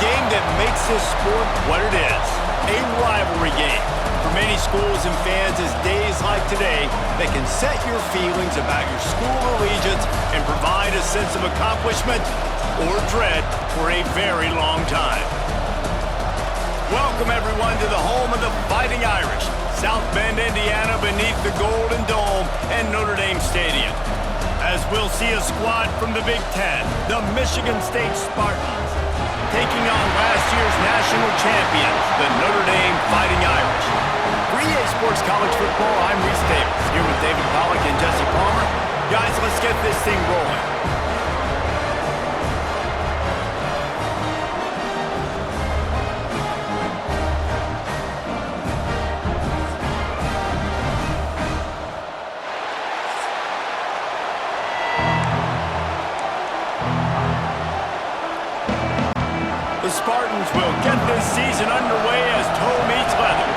game that makes this sport what it is, a rivalry game. For many schools and fans, it's days like today that can set your feelings about your school allegiance and provide a sense of accomplishment or dread for a very long time. Welcome, everyone, to the home of the Fighting Irish, South Bend, Indiana, beneath the Golden Dome and Notre Dame Stadium. As we'll see a squad from the Big Ten, the Michigan State Spartans, taking on last year's national champions, the Notre Dame Fighting Irish. For EA Sports College Football, I'm Reese Davis, here with David Pollack and Jesse Palmer. Guys, let's get this thing rolling. The Spartans will get this season underway as toe meets leather.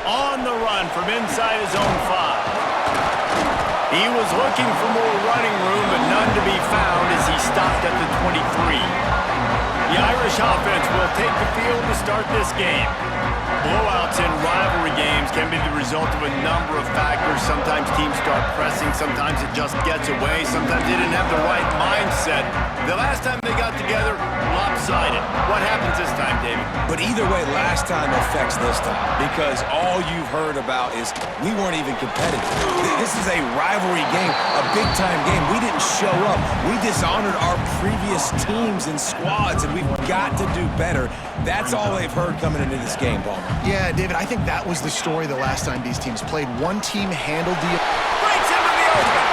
On the run from inside his own 5. He was looking for more running room, but none to be found as he stopped at the 23. The Irish offense will take the field to start this game. Blowouts in rivalry games can be the result of a number of factors. Sometimes teams start pressing, sometimes it just gets away, sometimes they didn't have the right mindset. The last time they got together, lopsided. What happens this time, David? But either way, last time affects this time, because all you've heard about is we weren't even competitive. This is a rivalry game, a big-time game. We didn't show up. We dishonored our previous teams and squads, and we've got to do better. That's all they've heard coming into this game, Palmer. Yeah, David, I think that was the story the last time these teams played. One team handled the... Breaks into the open.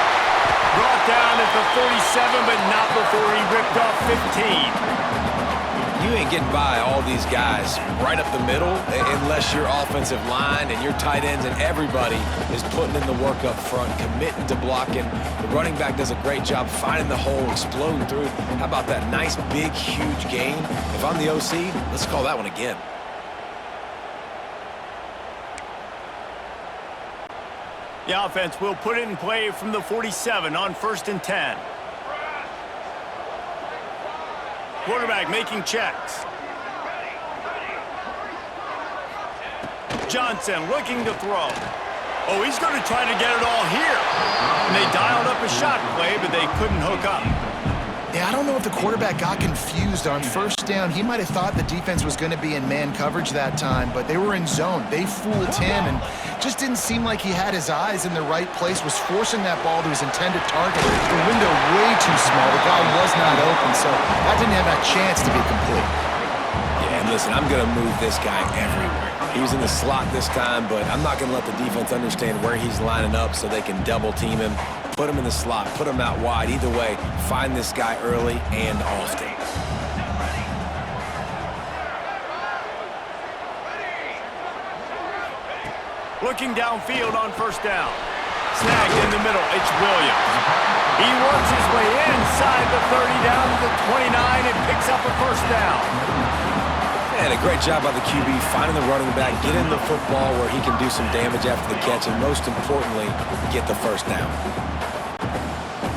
Brought down at the 47, but not before he ripped off 15. You ain't getting by all these guys right up the middle unless your offensive line and your tight ends and everybody is putting in the work up front, committing to blocking. The running back does a great job finding the hole, exploding through. How about that nice, big, huge gain? If I'm the OC, let's call that one again. The offense will put it in play from the 47 on 1st and 10. Quarterback making checks. Johnson looking to throw. Oh, he's going to try to get it all here. And they dialed up a shot play, but they couldn't hook up. Yeah, I don't know if the quarterback got confused on 1st down. He might have thought the defense was going to be in man coverage that time, but they were in zone. They fooled him and just didn't seem like he had his eyes in the right place, was forcing that ball to his intended target. The window way too small. The guy was not open, so that didn't have a chance to be complete. Yeah, and listen, I'm going to move this guy everywhere. He was in the slot this time, but I'm not going to let the defense understand where he's lining up so they can double team him. Put him in the slot, put him out wide. Either way, find this guy early and often. Looking downfield on 1st down. Snagged in the middle, it's Williams. He works his way inside the 30 down to the 29 and picks up a 1st down. And a great job by the QB finding the running back, get in the football where he can do some damage after the catch, and most importantly, get the 1st down.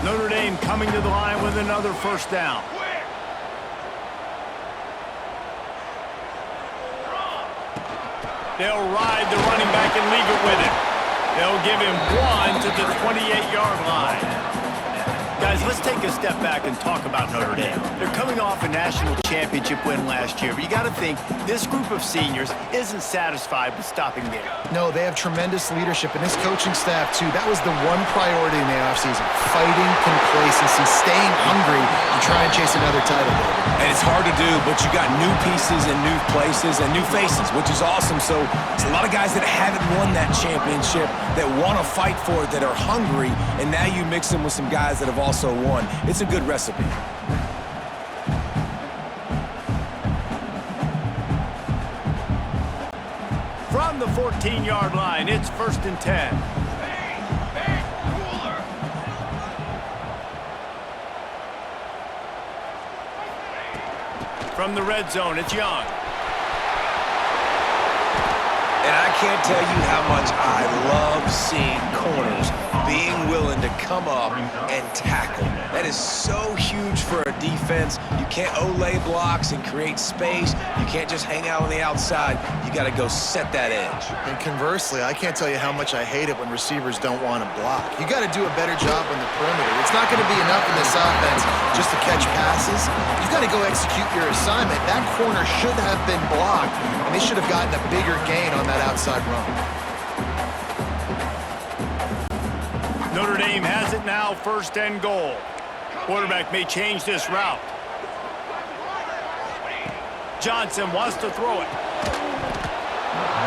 Notre Dame coming to the line with another 1st down. They'll ride the running back and leave it with him. They'll give him 1 to the 28-yard line. Guys, let's take a step back and talk about Notre Dame. They're coming off a national championship win last year, but you got to think this group of seniors isn't satisfied with stopping there. No, they have tremendous leadership, and this coaching staff, too. That was the one priority in the offseason, fighting complacency, staying hungry to try and chase another title. And it's hard to do, but you got new pieces and new places and new faces, which is awesome. So it's a lot of guys that haven't won that championship that want to fight for it, that are hungry, and now you mix them with some guys that have also won. It's a good recipe. From the 14-yard line, it's 1st and 10. From the red zone, it's Young. And I can't tell you how much I love seeing corners being willing to come up and tackle. That is so huge for a defense. You can't olay blocks and create space. You can't just hang out on the outside. You got to go set that edge. And conversely, I can't tell you how much I hate it when receivers don't want to block. You got to do a better job on the perimeter. It's not going to be enough in this offense just to catch passes. You got to go execute your assignment. That corner should have been blocked, and they should have gotten a bigger gain on that outside run. Notre Dame has it now, 1st and goal. Quarterback may change this route. Johnson wants to throw it.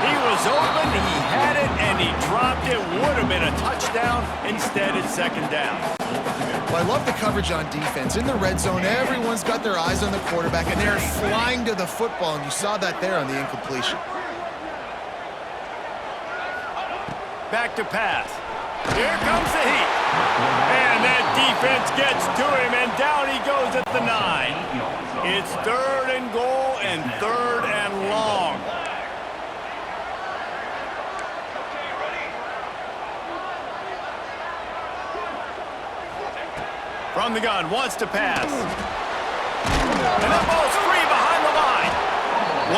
He was open, he had it, and he dropped it. Would have been a touchdown. Instead, it's 2nd down. Well, I love the coverage on defense. In the red zone, everyone's got their eyes on the quarterback, and they're flying to the football, and you saw that there on the incompletion. Back to pass. Here comes the heat. And that defense gets to him, and down he goes at the 9. It's 3rd and goal and 3rd and long. From the gun, wants to pass. And that ball's free behind the line.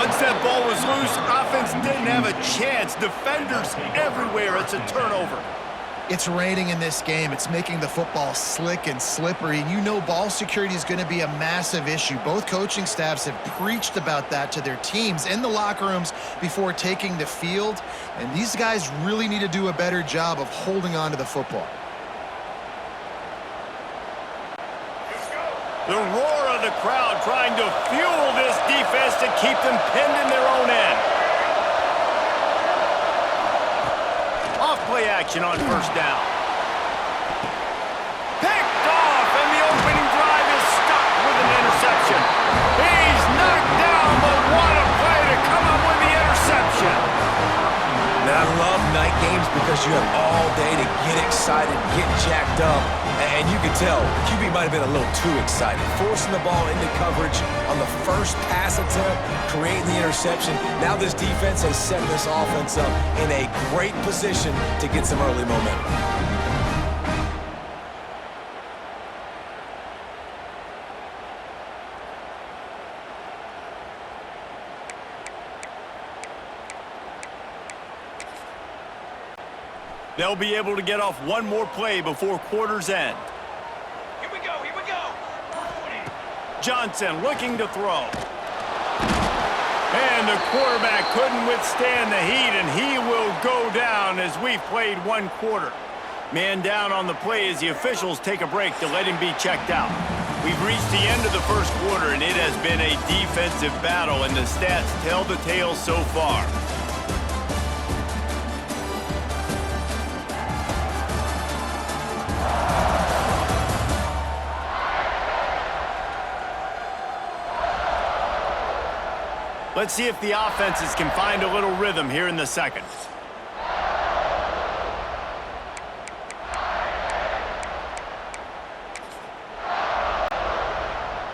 Once that ball was loose, offense didn't have a chance. Defenders everywhere. It's a turnover. It's raining in this game. It's making the football slick and slippery, and you know ball security is going to be a massive issue. Both coaching staffs have preached about that to their teams in the locker rooms before taking the field, and these guys really need to do a better job of holding on to the football. The roar of the crowd trying to fuel this defense to keep them pinned in their own end. Off-play action on 1st down. Picked off, and the opening drive is stopped with an interception. He's knocked down, but what a play to come up with the interception. Now, I love night games because you have all day to get excited, get jacked up, and you can tell QB might have been a little too excited. Forcing the ball into coverage on the first pass attempt, creating the interception. Now this defense has set this offense up in a great position to get some early momentum. They'll be able to get off one more play before quarter's end. Here we go, here we go. Johnson looking to throw. And the quarterback couldn't withstand the heat, and he will go down as we've played 1 quarter. Man down on the play as the officials take a break to let him be checked out. We've reached the end of the 1st quarter, and it has been a defensive battle, and the stats tell the tale so far. Let's see if the offenses can find a little rhythm here in the 2nd.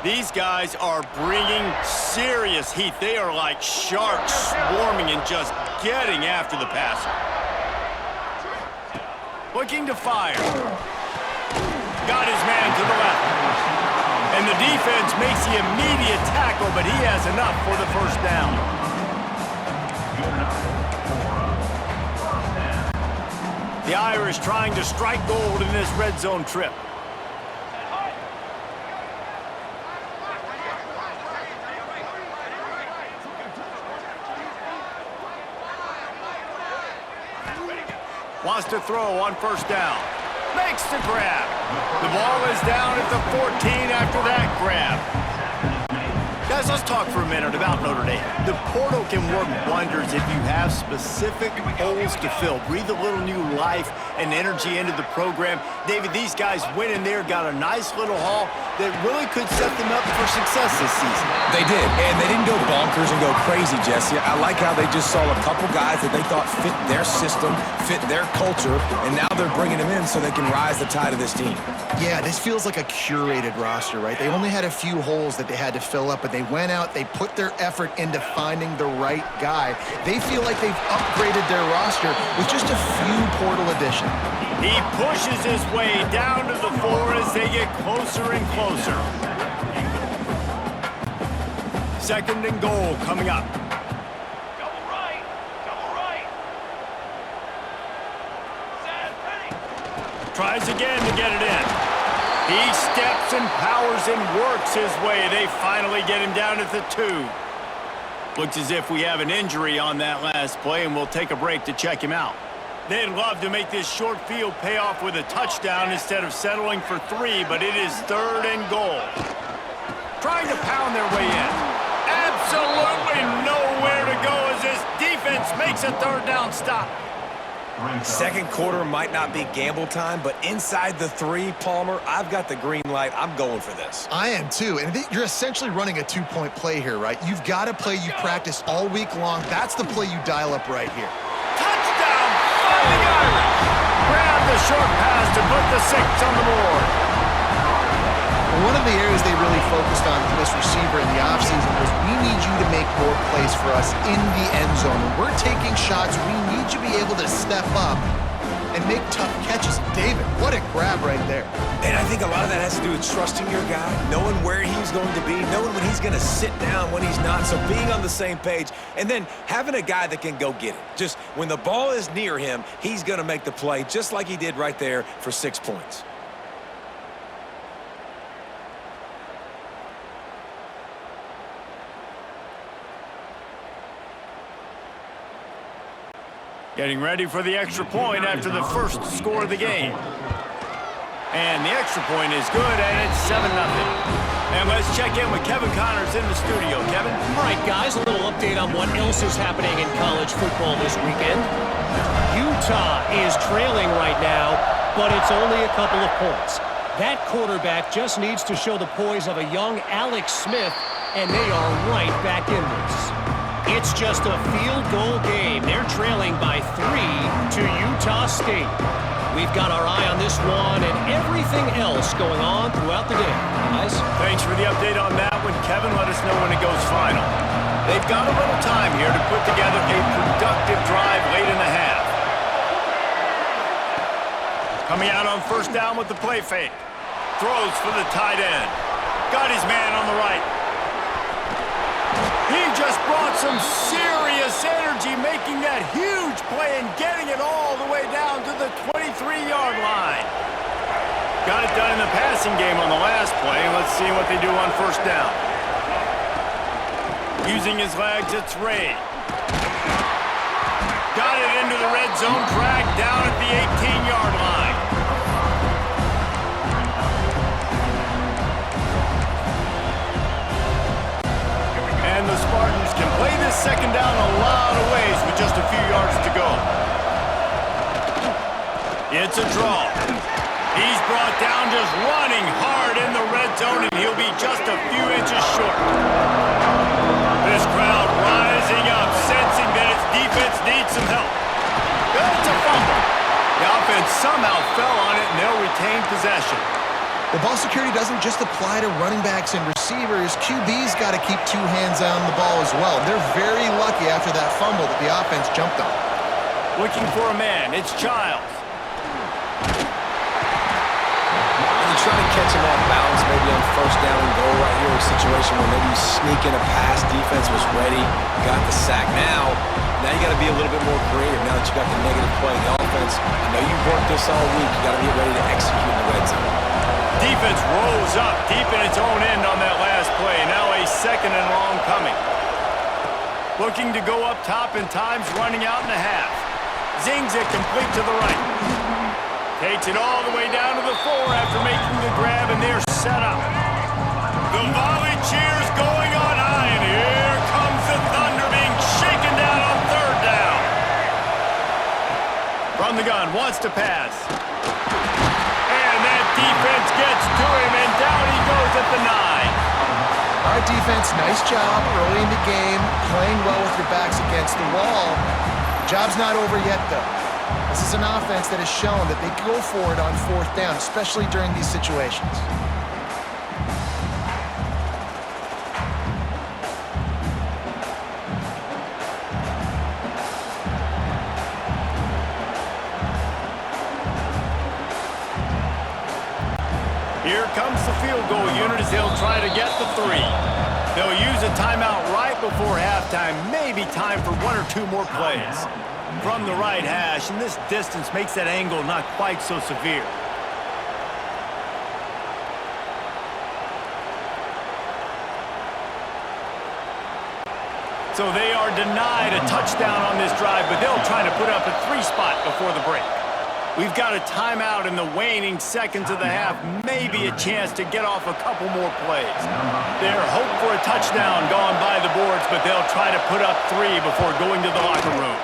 These guys are bringing serious heat. They are like sharks swarming and just getting after the passer. Looking to fire. Got his man to the left. And the defense makes the immediate tackle, but he has enough for the 1st down. The Irish trying to strike gold in this red zone trip. Wants to throw on 1st down. Makes the grab. The ball is down at the 14 after that grab. Guys, let's talk for a minute about Notre Dame. The portal can work wonders if you have specific holes to fill. Breathe a little new life and energy into the program. David, these guys went in there, got a nice little haul that really could set them up for success this season. They did, and they didn't go bonkers and go crazy, Jesse. I like how they just saw a couple guys that they thought fit their system, fit their culture, and now they're bringing them in so they can rise the tide of this team. Yeah, this feels like a curated roster, right? They only had a few holes that they had to fill up, but they went out, they put their effort into finding the right guy. They feel like they've upgraded their roster with just a few portal additions. He pushes his way down to the 4 as they get closer and closer. 2nd and goal coming up. Double right. Double right. Set. Ready. Tries again to get it in. He steps and powers and works his way. They finally get him down at the 2. Looks as if we have an injury on that last play, and we'll take a break to check him out. They'd love to make this short field pay off with a touchdown instead of settling for 3, but it is 3rd and goal. Trying to pound their way in. Absolutely nowhere to go as this defense makes a 3rd down stop. 2nd quarter might not be gamble time, but inside the 3, Palmer, I've got the green light. I'm going for this. I am too, and you're essentially running a 2-point play here, right? You've got a play you practice all week long. That's the play you dial up right here. Touchdown, Fighting Irish! Grab the short pass to put the 6 on the board. One of the areas they really focused on for this receiver in the offseason was we need you to make more plays for us in the end zone. When we're taking shots, we need you to be able to step up and make tough catches. David, what a grab right there. And I think a lot of that has to do with trusting your guy, knowing where he's going to be, knowing when he's going to sit down, when he's not, so being on the same page, and then having a guy that can go get it. Just when the ball is near him, he's going to make the play, just like he did right there for 6 points. Getting ready for the extra point after the first score of the game. And the extra point is good, and it's 7-0. And let's check in with Kevin Connors in the studio. Kevin? All right, guys, a little update on what else is happening in college football this weekend. Utah is trailing right now, but it's only a couple of points. That quarterback just needs to show the poise of a young Alex Smith, and they are right back in this. It's just a field goal game. They're trailing by 3 to Utah State. We've got our eye on this one and everything else going on throughout the day. Guys? Thanks for the update on that one, Kevin. Let us know when it goes final. They've got a little time here to put together a productive drive late in the half. Coming out on 1st down with the play fake. Throws for the tight end. Got his man on the right. He just brought some serious energy, making that huge play and getting it all the way down to the 23-yard line. Got it done in the passing game on the last play, and let's see what they do on 1st down. Using his legs, it's Ray. Got it into the red zone, dragged down at the 18-yard line. And the Spartans can play this 2nd down a lot of ways with just a few yards to go. It's a draw. He's brought down just running hard in the red zone, and he'll be just a few inches short. This crowd rising up, sensing that its defense needs some help. It's a fumble. The offense somehow fell on it, and they'll retain possession. The ball security doesn't just apply to running backs and receivers. QB's got to keep 2 hands on the ball as well. They're very lucky after that fumble that the offense jumped on. Looking for a man. It's Childs. And you try to catch him off balance, maybe on 1st down and goal right here, a situation where maybe you sneak in a pass, defense was ready, got the sack. Now you got to be a little bit more creative now that you got the negative play. The offense, I know you've worked this all week. You got to get ready to execute in the red zone. Defense rolls up deep in its own end on that last play. Now a 2nd and long coming. Looking to go up top in times, running out in the half. Zings it complete to the right. Takes it all the way down to the 4 after making the grab, and they're set up. The volley cheers going on high, and here comes the Thunder being shaken down on 3rd down. From the gun, wants to pass. Defense gets to him, and down he goes at the 9. All right, defense, nice job early in the game, playing well with your backs against the wall. The job's not over yet, though. This is an offense that has shown that they go for it on 4th down, especially during these situations. Here comes the field goal unit as they'll try to get the 3. They'll use a timeout right before halftime, maybe time for 1 or 2 more plays. From the right hash, and this distance makes that angle not quite so severe. So they are denied a touchdown on this drive, but they'll try to put up a 3 spot before the break. We've got a timeout in the waning seconds of the half, maybe a chance to get off a couple more plays. Their hope for a touchdown gone by the boards, but they'll try to put up 3 before going to the locker room.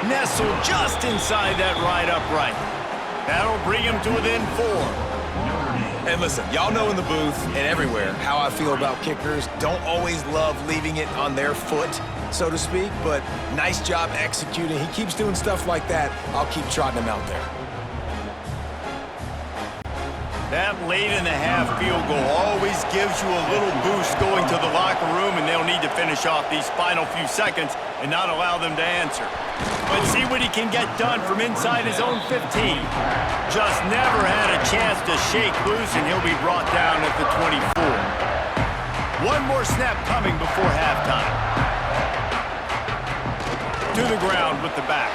Nestled just inside that right upright. That'll bring him to within 4. And listen, y'all know in the booth and everywhere how I feel about kickers. Don't always love leaving it on their foot, so to speak, but nice job executing. He keeps doing stuff like that. I'll keep trotting him out there. That late in the half field goal always gives you a little boost going to the locker room, and they'll need to finish off these final few seconds and not allow them to answer. But see what he can get done from inside his own 15. Just never had a chance to shake loose, and he'll be brought down at the 24. One more snap coming before halftime. To the ground with the back.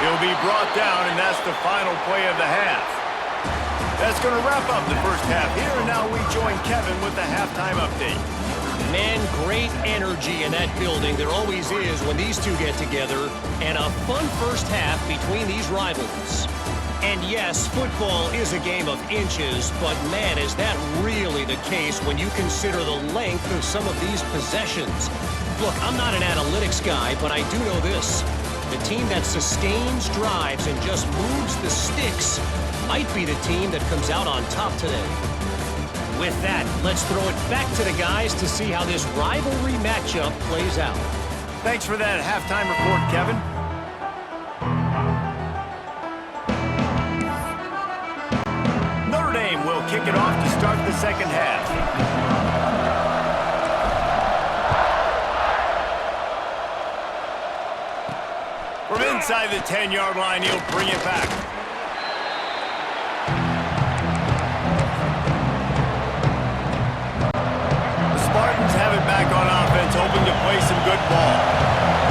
He'll be brought down, and that's the final play of the half. That's going to wrap up the first half here, and now we join Kevin with the halftime update. Man, great energy in that building. There always is when these two get together, and a fun first half between these rivals. And yes, football is a game of inches, but man, is that really the case when you consider the length of some of these possessions. Look, I'm not an analytics guy, but I do know this. The team that sustains drives and just moves the sticks might be the team that comes out on top today. With that, let's throw it back to the guys to see how this rivalry matchup plays out. Thanks for that halftime report, Kevin. Notre Dame will kick it off to start the second half. From inside the 10-yard line, he'll bring it back. The Spartans have it back on offense, hoping to play some good ball.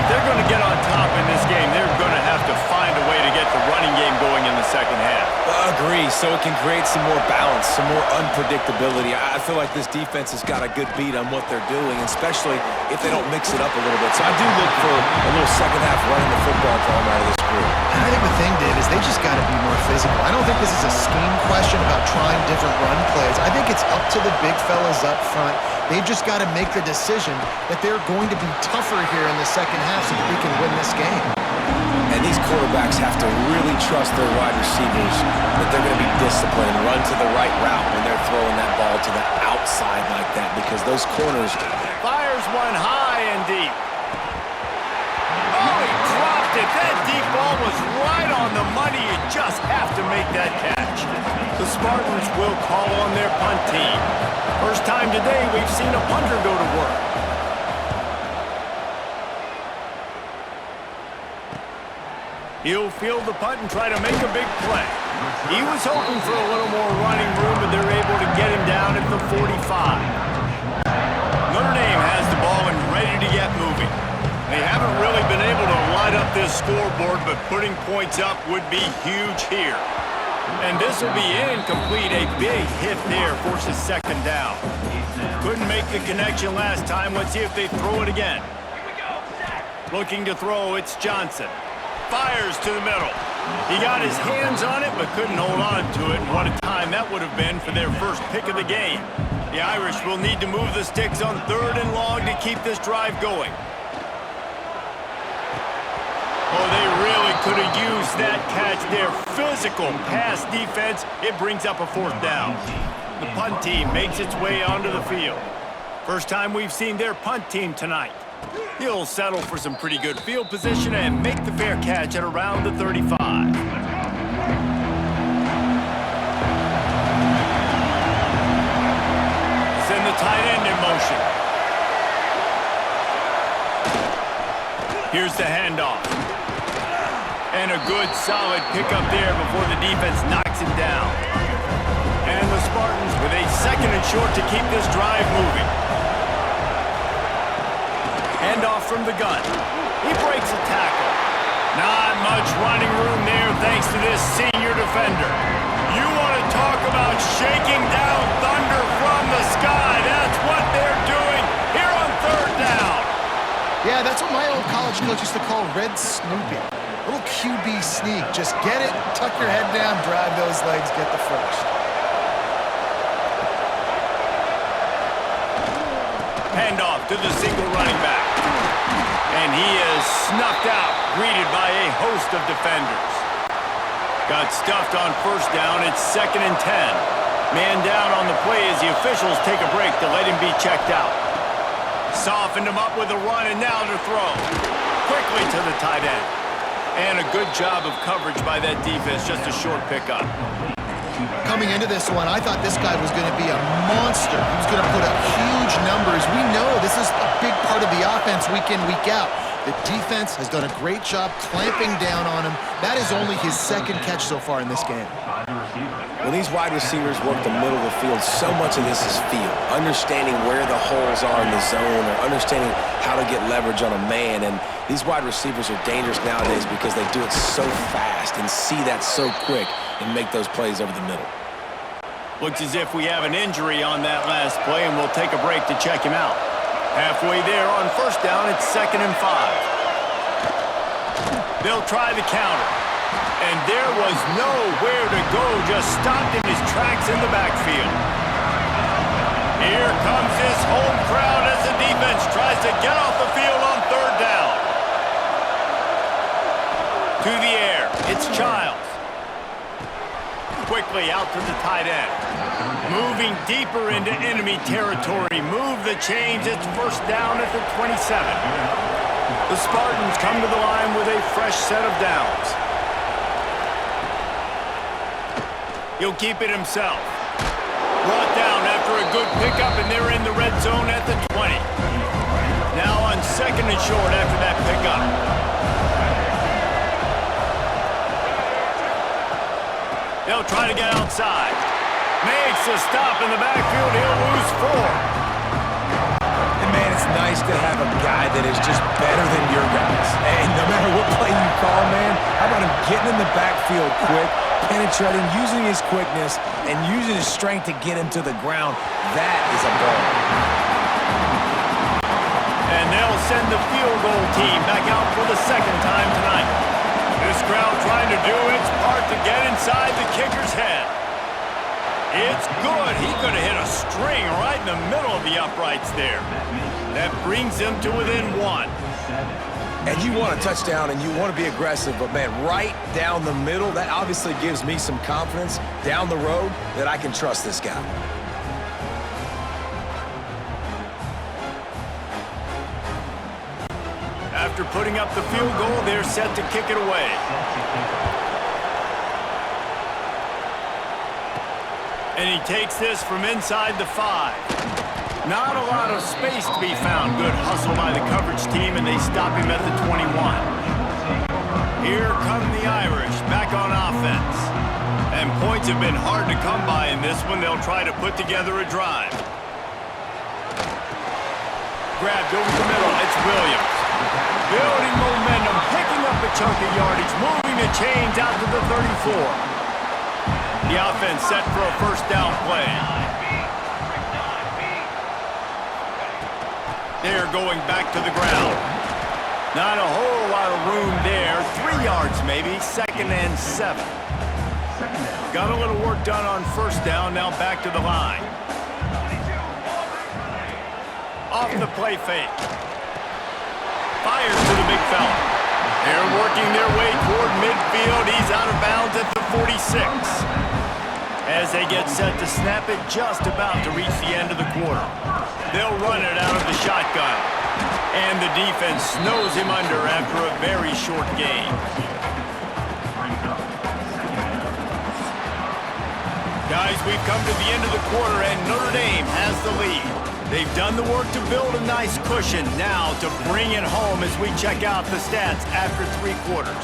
If they're going to get on top in this game, they're going to have to find a way to get the running game going in the second half. Agree, so it can create some more balance, some more unpredictability. I feel like this defense has got a good beat on what they're doing, especially if they don't mix it up a little bit. So I do look for a little second half running the football problem out of this group. I think the thing, Dave, is they just got to be more physical. I don't think this is a scheme question about trying different run plays. I think it's up to the big fellas up front. They've just got to make the decision that they're going to be tougher here in the second half so that we can win this game. And these quarterbacks have to really trust their wide receivers that they're going to be disciplined and run to the right route when they're throwing that ball to the outside like that, because those corners... Fires one high and deep. Oh, he dropped it. That deep ball was right on the money. You just have to make that catch. The Spartans will call on their punt team. First time today we've seen a punter go to work. He'll field the punt and try to make a big play. He was hoping for a little more running room, but they're able to get him down at the 45. Notre Dame has the ball and ready to get moving. They haven't really been able to light up this scoreboard, but putting points up would be huge here. And this will be incomplete. A big hit there forces second down. Couldn't make the connection last time. Let's see if they throw it again. Looking to throw, it's Johnson. Fires to the middle. He got his hands on it, but couldn't hold on to it. And what a time that would have been for their first pick of the game. The Irish will need to move the sticks on 3rd and long to keep this drive going. Oh, they really could have used that catch there. Physical pass defense. It brings up a 4th down. The punt team makes its way onto the field. First time we've seen their punt team tonight. He'll settle for some pretty good field position and make the fair catch at around the 35. Send the tight end in motion. Here's the handoff. And a good, solid pickup there before the defense knocks him down. And the Spartans with a 2nd and short to keep this drive moving. Handoff from the gun. He breaks a tackle. Not much running room there thanks to this senior defender. You want to talk about shaking down thunder from the sky. That's what they're doing here on 3rd down. Yeah, that's what my old college coach used to call red snooping. Little QB sneak. Just get it, tuck your head down, drive those legs, get the first. Handoff to the single running back. And he is snuffed out, greeted by a host of defenders. Got stuffed on 1st down. It's 2nd and 10. Man down on the play as the officials take a break to let him be checked out. Softened him up with a run, and now to throw. Quickly to the tight end. And a good job of coverage by that defense, just a short pickup. Coming into this one, I thought this guy was going to be a monster. He was going to put up huge numbers. We know this is a big part of the offense week in, week out. The defense has done a great job clamping down on him. That is only his 2nd catch so far in this game. When these wide receivers work the middle of the field, so much of this is feel. Understanding where the holes are in the zone or understanding how to get leverage on a man. And these wide receivers are dangerous nowadays because they do it so fast and see that so quick and make those plays over the middle. Looks as if we have an injury on that last play, and we'll take a break to check him out. Halfway there on 1st down, it's 2nd and 5. They'll try the counter. And there was nowhere to go, just stopped in his tracks in the backfield. Here comes this home crowd as the defense tries to get off the field on 3rd down. To the air, it's Childs. Quickly out to the tight end. Moving deeper into enemy territory. Move the chains. It's 1st down at the 27. The Spartans come to the line with a fresh set of downs. He'll keep it himself. Brought down after a good pickup, and they're in the red zone at the 20. Now on 2nd and short after that pickup. They'll try to get outside. Makes a stop in the backfield. He'll lose 4. And man, it's nice to have a guy that is just better than your guys. And no matter what play you call, man, how about him getting in the backfield quick, penetrating, using his quickness, and using his strength to get him to the ground. That is a ball. And they'll send the field goal team back out for the 2nd time tonight. This crowd trying to do its part to get inside the kicker's head. It's good. He could have hit a string right in the middle of the uprights there. That brings him to within 1. And you want a touchdown and you want to be aggressive, but man, right down the middle, that obviously gives me some confidence down the road that I can trust this guy. After putting up the field goal, they're set to kick it away. And he takes this from inside the 5. Not a lot of space to be found. Good hustle by the coverage team, and they stop him at the 21. Here come the Irish back on offense. And points have been hard to come by in this one. They'll try to put together a drive. Grabbed over the middle. It's Williams. Building momentum, picking up a chunk of yardage, moving the chains out to the 34. The offense set for a 1st down play. They're going back to the ground. Not a whole lot of room there. 3 yards maybe, 2nd and 7. Got a little work done on 1st down, now back to the line. Off the play fake. Fires to the big fella. They're working their way toward midfield. He's out of bounds at the 46. As they get set to snap it, just about to reach the end of the quarter. They'll run it out of the shotgun. And the defense snows him under after a very short game. Guys, we've come to the end of the quarter, and Notre Dame has the lead. They've done the work to build a nice cushion. Now to bring it home as we check out the stats after 3 quarters.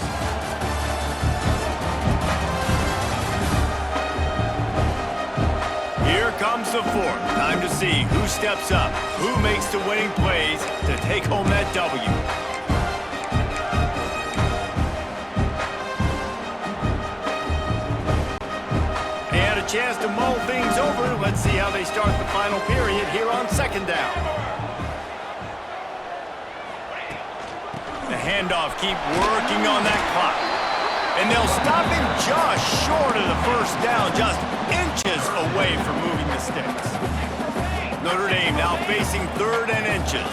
comes the fourth. Time to see who steps up, who makes the winning plays to take home that W. And a chance to mull things over. Let's see how they start the final period here on second down. The handoff, keep working on that clock. And they'll stop him just short of the first down, just inches away from moving the sticks. Notre Dame now facing third and inches.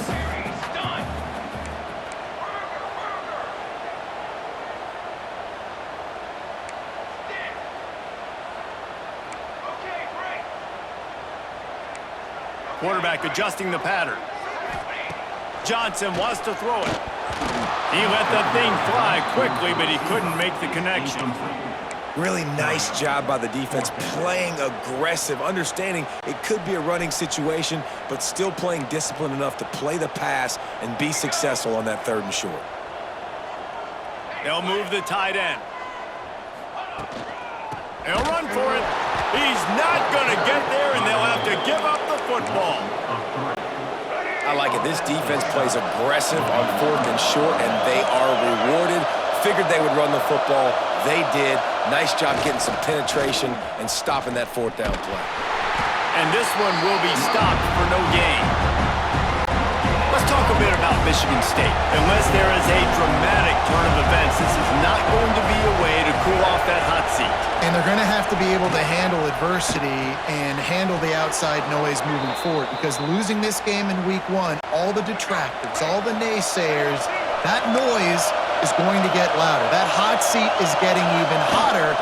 Quarterback adjusting the pattern. Johnson wants to throw it. He let that thing fly quickly, but he couldn't make the connection. Really nice job by the defense, playing aggressive, understanding it could be a running situation, but still playing disciplined enough to play the pass and be successful on that third and short. They'll move the tight end. They'll run for it. He's not going to get there, and they'll have to give up the football. I like it. This defense plays aggressive on fourth and short, and they are rewarded. Figured they would run the football. They did. Nice job getting some penetration and stopping that fourth down play. And this one will be stopped for no gain. Let's talk a bit about Michigan State. Unless there is a dramatic turn of events, this is not going to be a way to cool off that hot seat. And they're going to have to be able to handle adversity and handle the outside noise moving forward, because losing this game in week one, all the detractors, all the naysayers, that noise is going to get louder. That hot seat is getting even hotter.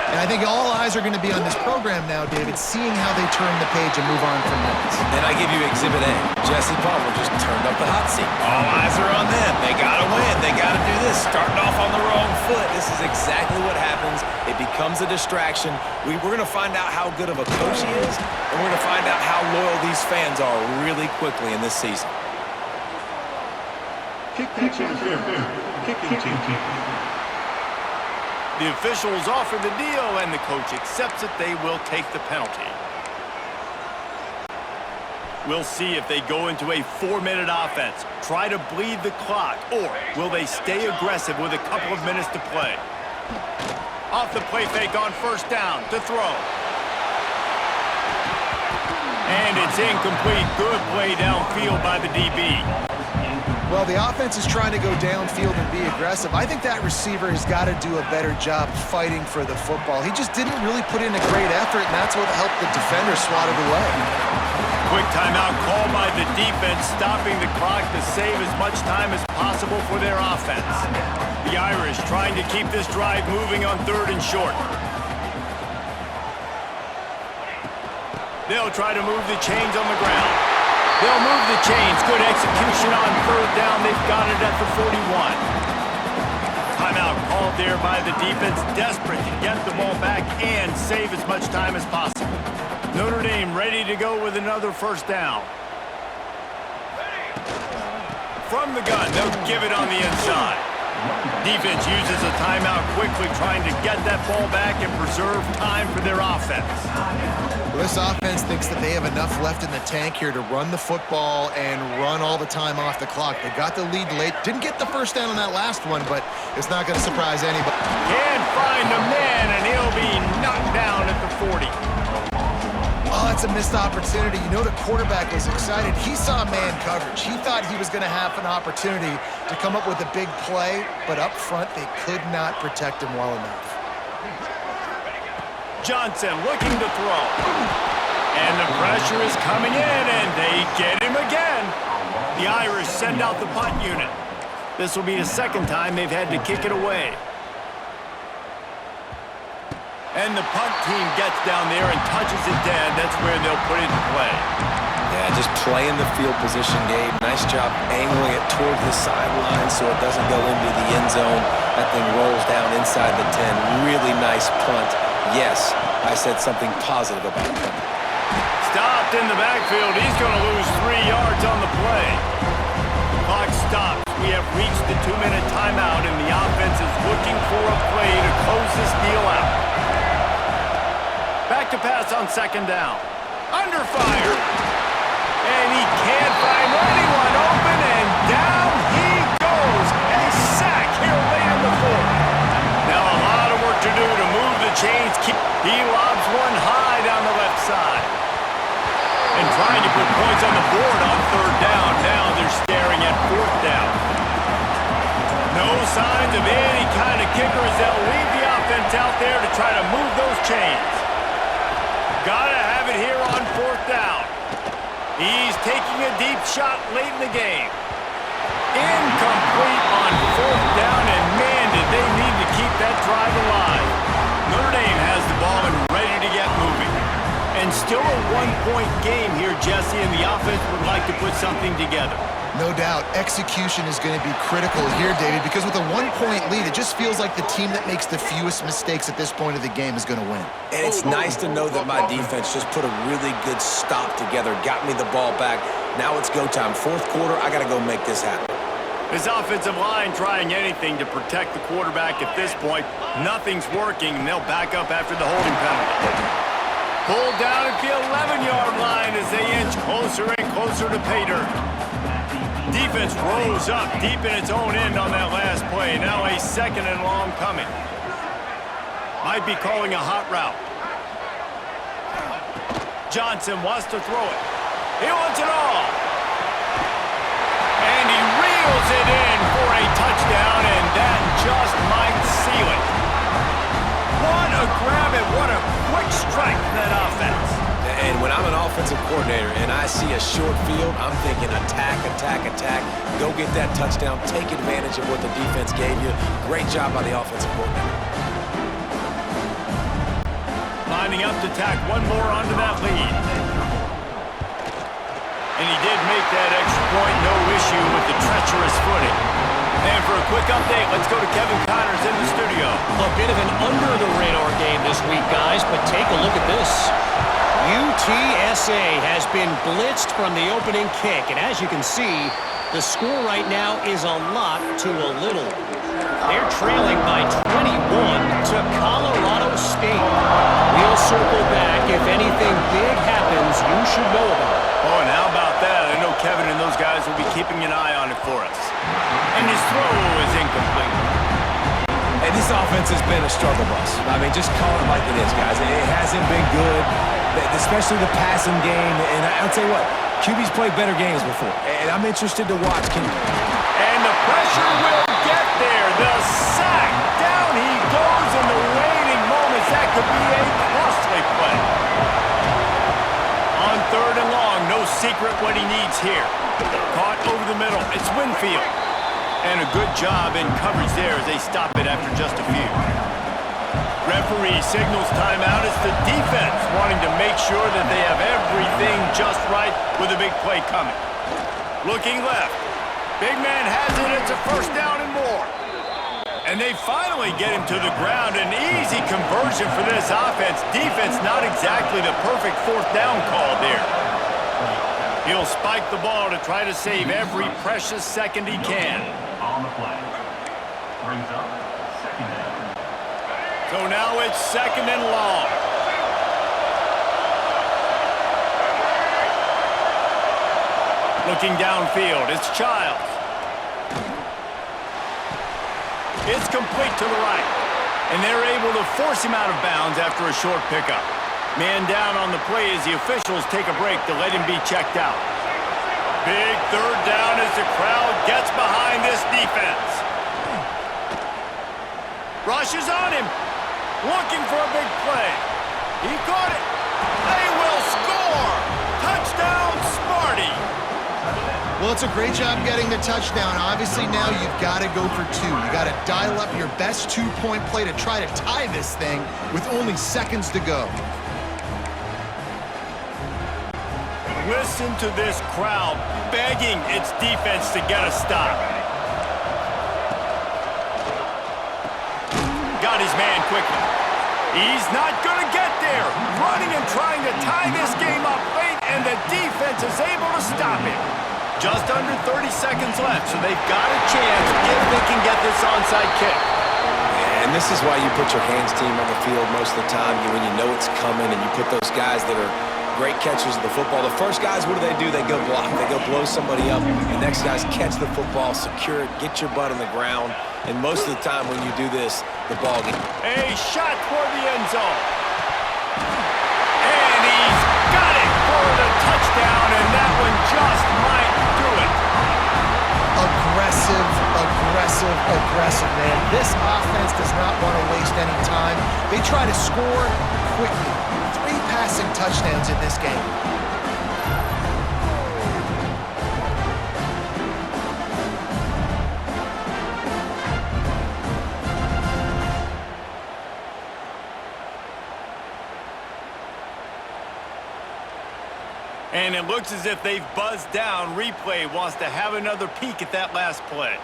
And I think all eyes are going to be on this program now, David, seeing how they turn the page and move on from this. And I give you Exhibit A. Jesse Palmer just turned up the hot seat. All eyes are on them. They got to win. They got to do this. Starting off on the wrong foot. This is exactly what happens. It becomes a distraction. We're going to find out how good of a coach he is, and we're going to find out how loyal these fans are really quickly in this season. Kicking team. The officials offer the deal, and the coach accepts it. They will take the penalty. We'll see if they go into a 4-minute offense, try to bleed the clock, or will they stay aggressive with a couple of minutes to play. Off the play fake on first down to throw. And it's incomplete. Good play downfield by the DB. Well, the offense is trying to go downfield and be aggressive. I think that receiver has got to do a better job fighting for the football. He just didn't really put in a great effort, and that's what helped the defender swat it away. Quick timeout call by the defense, stopping the clock to save as much time as possible for their offense. The Irish trying to keep this drive moving on third and short. They'll try to move the chains on the ground. They'll move the chains. Good execution on third down. They've got it at the 41. Timeout called there by the defense, desperate to get the ball back and save as much time as possible. Notre Dame ready to go with another first down. From the gun, they'll give it on the inside. Defense uses a timeout quickly, trying to get that ball back and preserve time for their offense. Well, this offense thinks that they have enough left in the tank here to run the football and run all the time off the clock. They got the lead late. Didn't get the first down on that last one, but it's not going to surprise anybody. Can't find a man, and he'll be knocked down at the 40. Oh, that's a missed opportunity. You know the quarterback was excited. He saw man coverage. He thought he was going to have an opportunity to come up with a big play, but up front, they could not protect him well enough. Johnson looking to throw. And the pressure is coming in, and they get him again. The Irish send out the punt unit. This will be the second time they've had to kick it away. And the punt team gets down there and touches it dead. That's where they'll put it in play. Yeah, just playing the field position, Gabe. Nice job angling it toward the sideline so it doesn't go into the end zone. That thing rolls down inside the 10. Really nice punt. Yes, I said something positive about that. Stopped in the backfield. He's going to lose 3 yards on the play. Clock stops. We have reached the 2-minute timeout, and the offense is looking for a play to close this deal out. Back to pass on second down. Under fire. And he can't find anyone open, and down he goes. A sack here late in the fourth. Now a lot of work to do to move the chains. He lobs one high down the left side. And trying to put points on the board on third down. Now they're staring at fourth down. No signs of any kind of kicker as they'll leave the offense out there to try to move those chains. Gotta have it here on fourth down. He's taking a deep shot late in the game. Incomplete on fourth down, and man, did they need to keep that drive alive. Notre Dame has the ball and ready to get moving. And still a one-point game here, Jesse, and the offense would like to put something together. No doubt, execution is going to be critical here, David, because with a one-point lead, it just feels like the team that makes the fewest mistakes at this point of the game is going to win. And it's nice to know that my defense just put a really good stop together, got me the ball back. Now it's go time. Fourth quarter, I got to go make this happen. This offensive line trying anything to protect the quarterback at this point. Nothing's working, and they'll back up after the holding penalty. Pulled down at the 11-yard line as they inch closer and closer to pay dirt. Defense rose up deep in its own end on that last play. Now a second and long coming. Might be calling a hot route. Johnson wants to throw it. He wants it all. And he reels it in for a touchdown, and that just might seal it. What a grab and what a quick strike for that offense. And when I'm an offensive coordinator and I see a short field, I'm thinking attack, attack, attack. Go get that touchdown. Take advantage of what the defense gave you. Great job by the offensive coordinator. Lining up to tack one more onto that lead. And he did make that extra point, no issue with the treacherous footing. And for a quick update, let's go to Kevin Connors in the studio. A bit of an under-the-radar game this week, guys, but take a look at this. UTSA has been blitzed from the opening kick, and as you can see, the score right now is a lot to a little. They're trailing by 21 to Colorado State. We'll circle back. If anything big happens, you should know about it. Oh, and how about that? I know Kevin and those guys will be keeping an eye on it for us. And his throw is incomplete. And this offense has been a struggle bus. I mean, just call it like it is, guys. It hasn't been good, especially the passing game. And I'll tell you what, QB's played better games before. And I'm interested to watch. And the pressure will get there. The sack. Down he goes in the waiting moments. That could be a costly play. On third and long, no secret what he needs here. Caught over the middle. It's Winfield. And a good job in coverage there as they stop it after just a few. Referee signals timeout. It's the defense wanting to make sure that they have everything just right with a big play coming. Looking left. Big man has it. It's a first down and more. And they finally get him to the ground. An easy conversion for this offense. Defense not exactly the perfect fourth down call there. He'll spike the ball to try to save every precious second he can. On the play. Brings up second down. So now it's second and long. Looking downfield, it's Childs. It's complete to the right. And they're able to force him out of bounds after a short pickup. Man down on the play as the officials take a break to let him be checked out. Big third down as the crowd gets behind this defense. Rushes on him. Looking for a big play. He caught it. They will score. Touchdown, Sparty. Well, it's a great job getting the touchdown. Obviously, now you've got to go for two. You got to dial up your best two-point play to try to tie this thing with only seconds to go. Listen to this crowd begging its defense to get a stop. Got his man quickly. He's not going to get there. Running and trying to tie this game up late, and the defense is able to stop it. Just under 30 seconds left, so they've got a chance if they can get this onside kick. And this is why you put your hands team on the field most of the time when you know it's coming, and you put those guys that are great catchers of the football. The first guys, what do? They go block. They go blow somebody up. The next guys catch the football, secure it, get your butt on the ground. And most of the time when you do this, the ball gets... A shot toward the end zone. And he's got it for the touchdown, and that one just might do it. Aggressive, aggressive, aggressive, man. This offense does not want to waste any time. They try to score quickly. 3 passing touchdowns in this game. And it looks as if they've buzzed down. Replay wants to have another peek at that last play.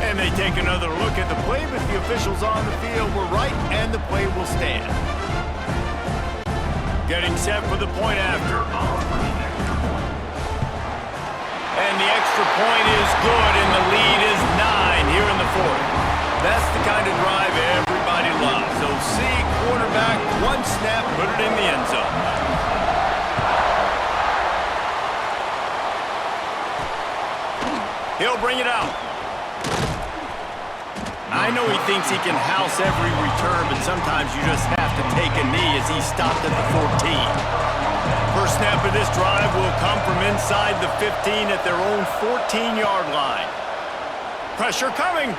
And they take another look at the play, but the officials on the field were right, and the play will stand. Getting set for the point after. And the extra point is good, and the lead is 9 here in the 4th. That's the kind of drive everybody loves. So see quarterback, 1 snap, put it in the end zone. He'll bring it out. I know he thinks he can house every return, but sometimes you just have to take a knee as he stopped at the 14. First snap of this drive will come from inside the 15 at their own 14-yard line. Pressure coming.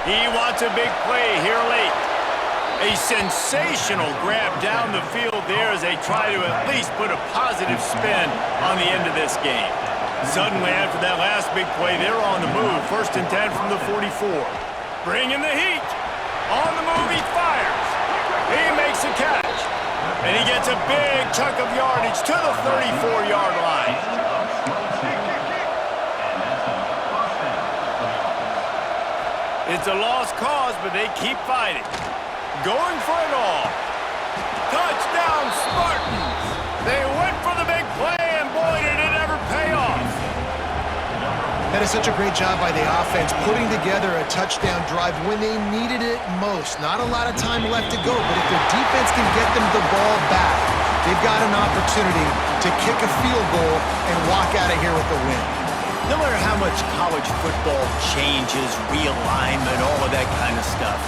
He wants a big play here late. A sensational grab down the field there as they try to at least put a positive spin on the end of this game. Suddenly, after that last big play, they're on the move. 1st and 10 from the 44. Bringing the heat. On the move, he fires. He makes a catch. And he gets a big chunk of yardage to the 34-yard line. It's a lost cause, but they keep fighting. Going for it all. Touchdown, Spartans! They went for the big play, and boy, did it ever pay off. That is such a great job by the offense, putting together a touchdown drive when they needed it most. Not a lot of time left to go, but if their defense can get them the ball back, they've got an opportunity to kick a field goal and walk out of here with a win. No matter how much college football changes, realignment, all of that kind of stuff,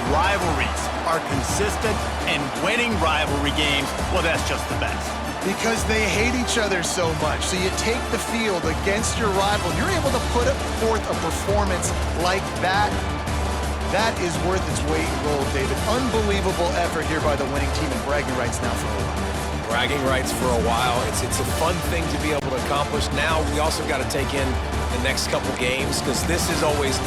rivalries are consistent, and winning rivalry games, well, that's just the best. Because they hate each other so much. So you take the field against your rival. You're able to put forth a performance like that. That is worth its weight in gold, David. Unbelievable effort here by the winning team, and bragging rights now for a while. Bragging rights for a while. It's a fun thing to be able to accomplish. Now we also got to take in the next couple games, because this is always